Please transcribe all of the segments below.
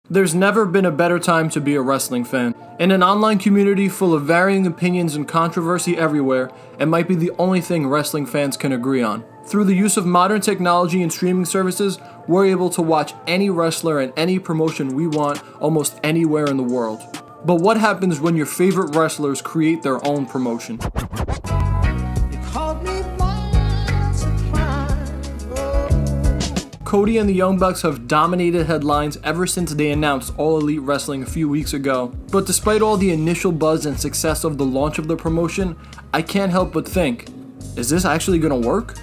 There's never been a better time to be a wrestling fan. In an online community full of varying opinions and controversy everywhere, it might be the only thing wrestling fans can agree on. Through the use of modern technology and streaming services, we're able to watch any wrestler and any promotion we want almost anywhere in the world. But what happens when your favorite wrestlers create their own promotion? Cody and the Young Bucks have dominated headlines ever since they announced All Elite Wrestling a few weeks ago. But despite all the initial buzz and success of the launch of the promotion, I can't help but think, is this actually gonna work?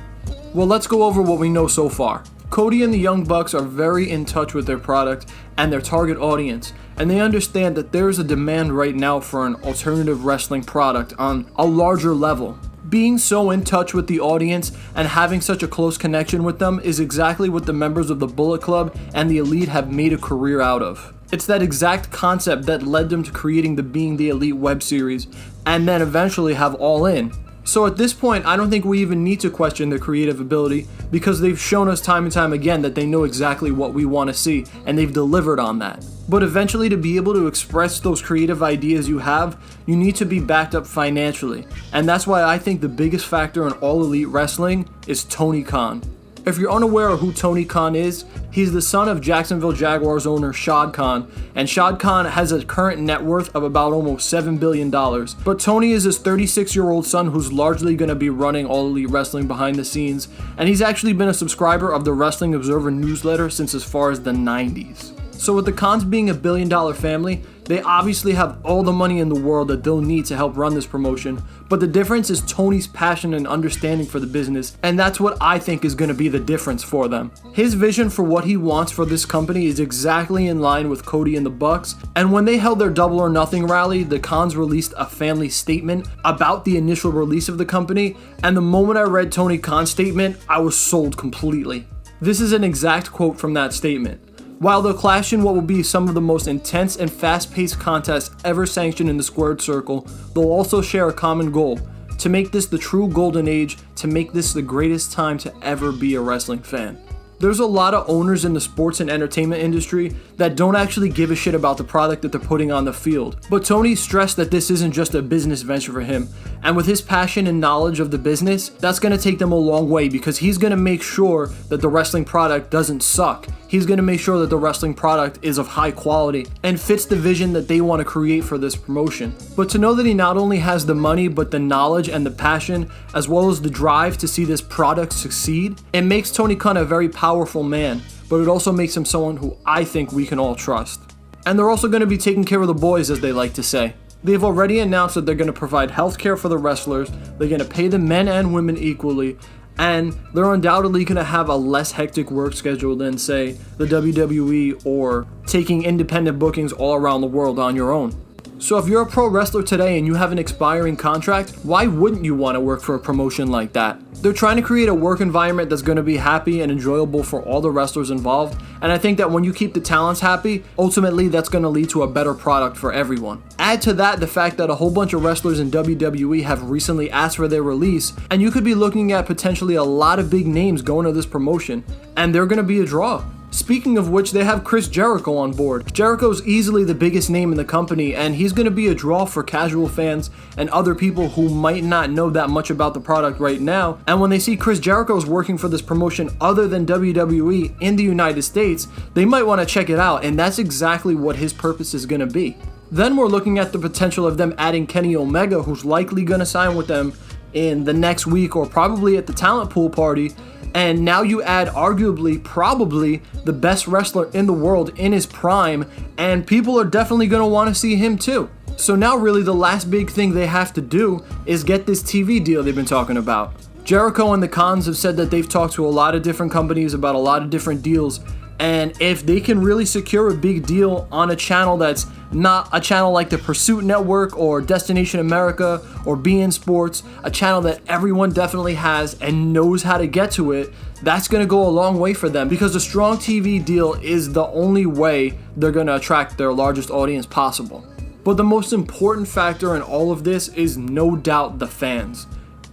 Well, let's go over what we know so far. Cody and the Young Bucks are very in touch with their product and their target audience, and they understand that there is a demand right now for an alternative wrestling product on a larger level. Being so in touch with the audience and having such a close connection with them is exactly what the members of the Bullet Club and the Elite have made a career out of. It's that exact concept that led them to creating the Being the Elite web series and then eventually have All In. So at this point, I don't think we even need to question their creative ability because they've shown us time and time again that they know exactly what we want to see and they've delivered on that. But eventually, to be able to express those creative ideas you have, you need to be backed up financially. And that's why I think the biggest factor in All Elite Wrestling is Tony Khan. If you're unaware of who Tony Khan is, he's the son of Jacksonville Jaguars owner Shad Khan, and Shad Khan has a current net worth of about almost $7 billion. But Tony is his 36-year-old son who's largely going to be running All Elite Wrestling behind the scenes, and he's actually been a subscriber of the Wrestling Observer newsletter since as far as the 90s. So with the Khans being a billion-dollar family, they obviously have all the money in the world that they'll need to help run this promotion, but the difference is Tony's passion and understanding for the business, and that's what I think is going to be the difference for them. His vision for what he wants for this company is exactly in line with Cody and the Bucks, and when they held their Double or Nothing rally, the Khans released a family statement about the initial release of the company, and the moment I read Tony Khan's statement, I was sold completely. This is an exact quote from that statement. While they'll clash in what will be some of the most intense and fast-paced contests ever sanctioned in the squared circle, they'll also share a common goal: to make this the true golden age, to make this the greatest time to ever be a wrestling fan. There's a lot of owners in the sports and entertainment industry that don't actually give a shit about the product that they're putting on the field. But Tony stressed that this isn't just a business venture for him, and with his passion and knowledge of the business, that's going to take them a long way because he's going to make sure that the wrestling product doesn't suck. He's going to make sure that the wrestling product is of high quality and fits the vision that they want to create for this promotion. But to know that he not only has the money, but the knowledge and the passion, as well as the drive to see this product succeed, it makes Tony Khan a very powerful man, but it also makes him someone who I think we can all trust. And they're also going to be taking care of the boys, as they like to say. They've already announced that they're going to provide healthcare for the wrestlers, they're going to pay the men and women equally, and they're undoubtedly going to have a less hectic work schedule than, say, the WWE or taking independent bookings all around the world on your own. So if you're a pro wrestler today and you have an expiring contract, why wouldn't you want to work for a promotion like that? They're trying to create a work environment that's going to be happy and enjoyable for all the wrestlers involved, and I think that when you keep the talents happy, ultimately that's going to lead to a better product for everyone. Add to that the fact that a whole bunch of wrestlers in WWE have recently asked for their release, and you could be looking at potentially a lot of big names going to this promotion, and they're going to be a draw. Speaking of which, they have Chris Jericho on board. Jericho's easily the biggest name in the company, and he's going to be a draw for casual fans and other people who might not know that much about the product right now. And when they see Chris Jericho's working for this promotion other than WWE in the United States, they might want to check it out, and that's exactly what his purpose is going to be. Then we're looking at the potential of them adding Kenny Omega, who's likely going to sign with them in the next week or probably at the talent pool party. And now you add arguably, probably, the best wrestler in the world in his prime, and people are definitely going to want to see him too. So now really the last big thing they have to do is get this TV deal they've been talking about. Jericho and the Khans have said that they've talked to a lot of different companies about a lot of different deals, and if they can really secure a big deal on a channel that's not a channel like the Pursuit Network or Destination America or beIN Sports, a channel that everyone definitely has and knows how to get to it, that's going to go a long way for them because a strong TV deal is the only way they're going to attract their largest audience possible. But the most important factor in all of this is no doubt the fans.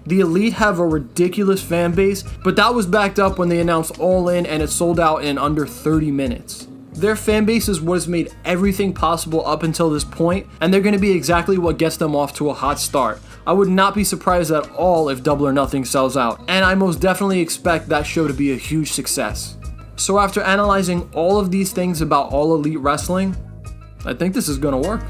The Elite have a ridiculous fan base, but that was backed up when they announced All In and it sold out in under 30 minutes. Their fan base is what has made everything possible up until this point, and they're going to be exactly what gets them off to a hot start. I would not be surprised at all if Double or Nothing sells out, and I most definitely expect that show to be a huge success. So after analyzing all of these things about All Elite Wrestling, I think this is going to work.